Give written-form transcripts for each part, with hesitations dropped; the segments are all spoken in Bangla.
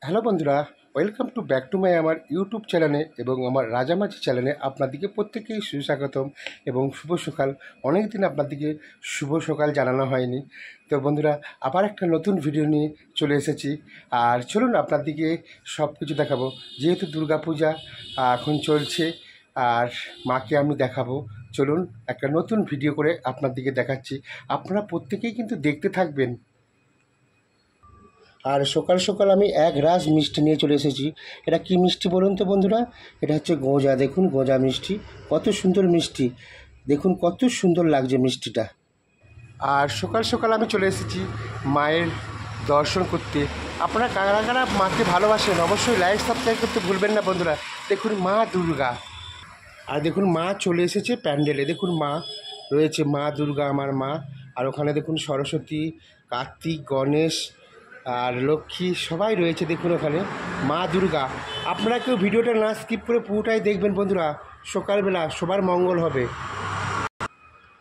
হ্যালো বন্ধুরা, welcome to back to my আমার ইউটিউব চ্যানেলে এবং আমার রাজামাঝি চ্যানেলে আপনাদেরকে প্রত্যেকেই সুস্বাগতম এবং শুভ সকাল। অনেক দিন আপনাদেরকে শুভ সকাল জানানো হয়নি। তো বন্ধুরা, আবার একটা নতুন ভিডিও নিয়ে চলে এসেছি। আর চলুন আপনাদেরকে সব কিছু দেখাবো। যেহেতু দুর্গাপূজা এখন চলছে আর মাকে আমি দেখাবো, চলুন একটা নতুন ভিডিও করে আপনাদেরকে দেখাচ্ছি। আপনারা প্রত্যেকেই কিন্তু দেখতে থাকবেন। আর সকাল সকাল আমি এক রাস মিষ্টি নিয়ে চলে এসেছি। এটা কি মিষ্টি বলুন তো বন্ধুরা? এটা হচ্ছে গোঁজা। দেখুন গোঁজা মিষ্টি, কত সুন্দর মিষ্টি, দেখুন কত সুন্দর লাগছে মিষ্টিটা। আর সকাল সকাল আমি চলে এসেছি মায়ের দর্শন করতে। আপনারা কারা কারা মাকে ভালোবাসেন অবশ্যই লাইক সাবস্ক্রাইব করতে ভুলবেন না বন্ধুরা। দেখুন মা দুর্গা, আর দেখুন মা চলে এসেছে প্যান্ডেলে। দেখুন মা রয়েছে, মা দুর্গা আমার মা। আর ওখানে দেখুন সরস্বতী, কার্তিক, গণেশ আর লক্ষ্মী সবাই রয়েছে। দেখুন ওখানে মা দুর্গা। আপনারা কেউ ভিডিওটা না স্কিপ করে পুরোটাই দেখবেন বন্ধুরা। সকালবেলা সবার মঙ্গল হবে।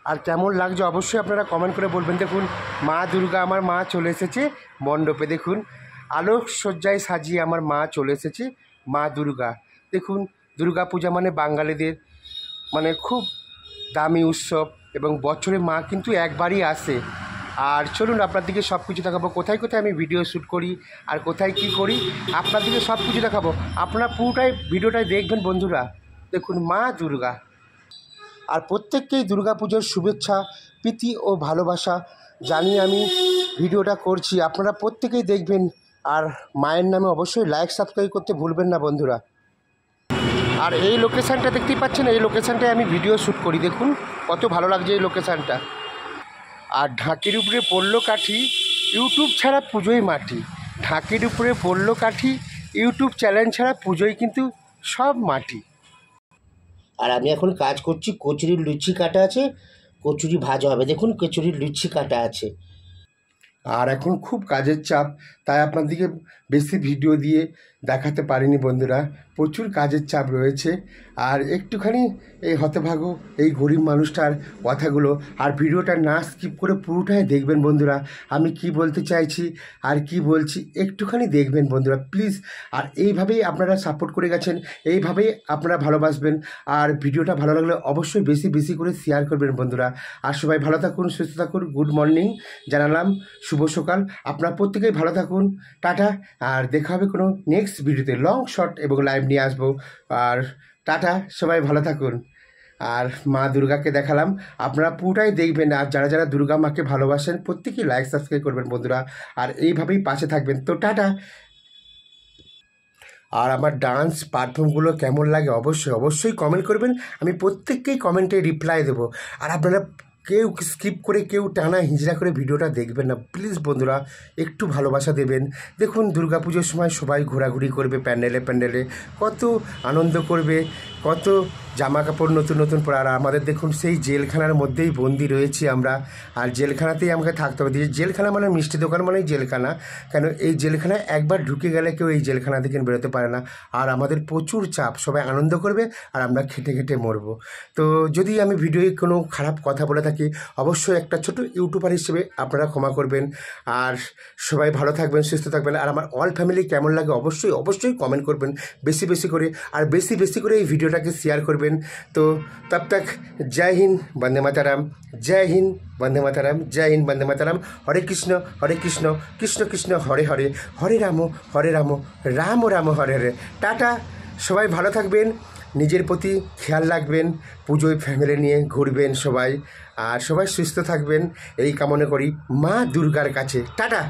আর কেমন লাগছে অবশ্যই আপনারা কমেন্ট করে বলবেন। দেখুন মা দুর্গা আমার মা চলে এসেছে মণ্ডপে। দেখুন আলোক সজ্জায় সাজিয়ে আমার মা চলে এসেছে মা দুর্গা। দেখুন দুর্গা পূজা মানে বাঙালিদের মানে খুব দামি উৎসব এবং বছরে মা কিন্তু একবারই আসে। আর চলুন আপনাদেরকে সব কিছু দেখাবো, কোথায় কোথায় আমি ভিডিও শ্যুট করি আর কোথায় কি করি আপনাদেরকে সব কিছু দেখাবো। আপনারা পুরোটাই ভিডিওটাই দেখবেন বন্ধুরা। দেখুন মা দুর্গা। আর প্রত্যেককেই দুর্গা পুজোর শুভেচ্ছা, প্রীতি ও ভালোবাসা জানিয়ে আমি ভিডিওটা করছি। আপনারা প্রত্যেকেই দেখবেন আর মায়ের নামে অবশ্যই লাইক সাবস্ক্রাইব করতে ভুলবেন না বন্ধুরা। আর এই লোকেশানটা দেখতেই পাচ্ছেন, এই লোকেশানটায় আমি ভিডিও শ্যুট করি। দেখুন কত ভালো লাগছে এই লোকেশানটা। আর ঢাকের উপরে পড়লো কাঠি, ইউটিউব ছাড়া পুজোই মাটি। ঢাকের উপরে পড়লো কাঠি, ইউটিউব চ্যানেল ছাড়া পুজোই কিন্তু সব মাটি। আর আমি এখন কাজ করছি, কচুরির লুচি কাটা আছে, কচুরি ভাজা হবে। দেখুন কচুরির লুচি কাটা আছে। আর এখন খুব কাজের চাপ, তাই আপনাদেরকে বেশি ভিডিও দিয়ে দেখাতে পারিনি বন্ধুরা। প্রচুর কাজের চাপ রয়েছে। আর একটুখানি এই হতভাগ্য এই গরিব মানুষটার কথাগুলো আর ভিডিওটা না স্কিপ করে পুরোটাই দেখবেন বন্ধুরা। আমি কি বলতে চাইছি আর কি বলছি একটুখানি দেখবেন বন্ধুরা প্লিজ। আর এইভাবেই আপনারা সাপোর্ট করে গেছেন, এইভাবেই আপনারা ভালোবাসবেন। আর ভিডিওটা ভালো লাগলে অবশ্যই বেশি বেশি করে শেয়ার করবেন বন্ধুরা। আর সবাই ভালো থাকুন, সুস্থ থাকুন। গুড মর্নিং জানালাম, শুভ সকাল। আপনারা প্রত্যেকেই ভালো থাকুন, টাটা। আর দেখা হবে কোনো নেক্সট ভিডিওতে, লং শর্ট এবং লাইভ নিয়ে আসবো। আর টাটা, সবাই ভালো থাকুন। আর মা দুর্গাকে দেখালাম, আপনারা পুরোটাই দেখবেন। আর যারা যারা দুর্গা মাকে ভালোবাসেন প্রত্যেকেই লাইক সাবস্ক্রাইব করবেন বন্ধুরা। আর এইভাবেই পাশে থাকবেন। তো টাটা। আর আমার ডান্স পারফর্মগুলো কেমন লাগে অবশ্যই অবশ্যই কমেন্ট করবেন। আমি প্রত্যেককেই কমেন্টে রিপ্লাই দেবো। আর আপনারা কেউ স্কিপ করে কেউ টানা হিজড়া করে ভিডিওটা দেখবেন না প্লিজ বন্ধুরা, একটু ভালোবাসা দেবেন। দেখুন দুর্গাপুজোর সময় সবাই ঘোরাঘুরি করবে প্যান্ডেলে প্যান্ডেলে, কত আনন্দ করবে, কত জামা কাপড় নতুন নতুন পরে। আর আমাদের দেখুন সেই জেলখানার মধ্যেই বন্দি রয়েছি আমরা। আর জেলখানাতেই আমাকে থাকতে হবে। জেলখানা মানে মিষ্টি দোকান মানেই জেলখানা। কেন এই জেলখানায় একবার ঢুকে গেলে কেউ এই জেলখানা থেকে বেরোতে পারে না। আর আমাদের প্রচুর চাপ, সবাই আনন্দ করবে আর আমরা খেটে খেটে মরবো। তো যদি আমি ভিডিওয় কোনো খারাপ কথা বলে থাকি অবশ্যই একটা ছোট ইউটিউবার হিসেবে আপনারা ক্ষমা করবেন। আর সবাই ভালো থাকবেন, সুস্থ থাকবেন। আর আমার অল ফ্যামিলি কেমন লাগে অবশ্যই অবশ্যই কমেন্ট করবেন বেশি বেশি করে। আর বেশি বেশি করে এই ভিডিওটাকে শেয়ার করবেন। তো তব তক জয় হিন্দ, বন্দে মাতারাম। জয় হিন্দ, বন্দে মাতারাম। জয় হিন্দ, বন্দে মাতারাম। হরে কৃষ্ণ কৃষ্ণ কৃষ্ণ হরে হরে, হরে রাম রাম রাম হরে হরে। টাটা, সবাই ভালো থাকবেন, নিজের প্রতি খেয়াল রাখবেন, পুজোয় ফ্যামিলি নিয়ে ঘুরবেন সবাই। আর সবাই সুস্থ থাকবেন এই কামনা করি মা দুর্গার কাছে। টাটা।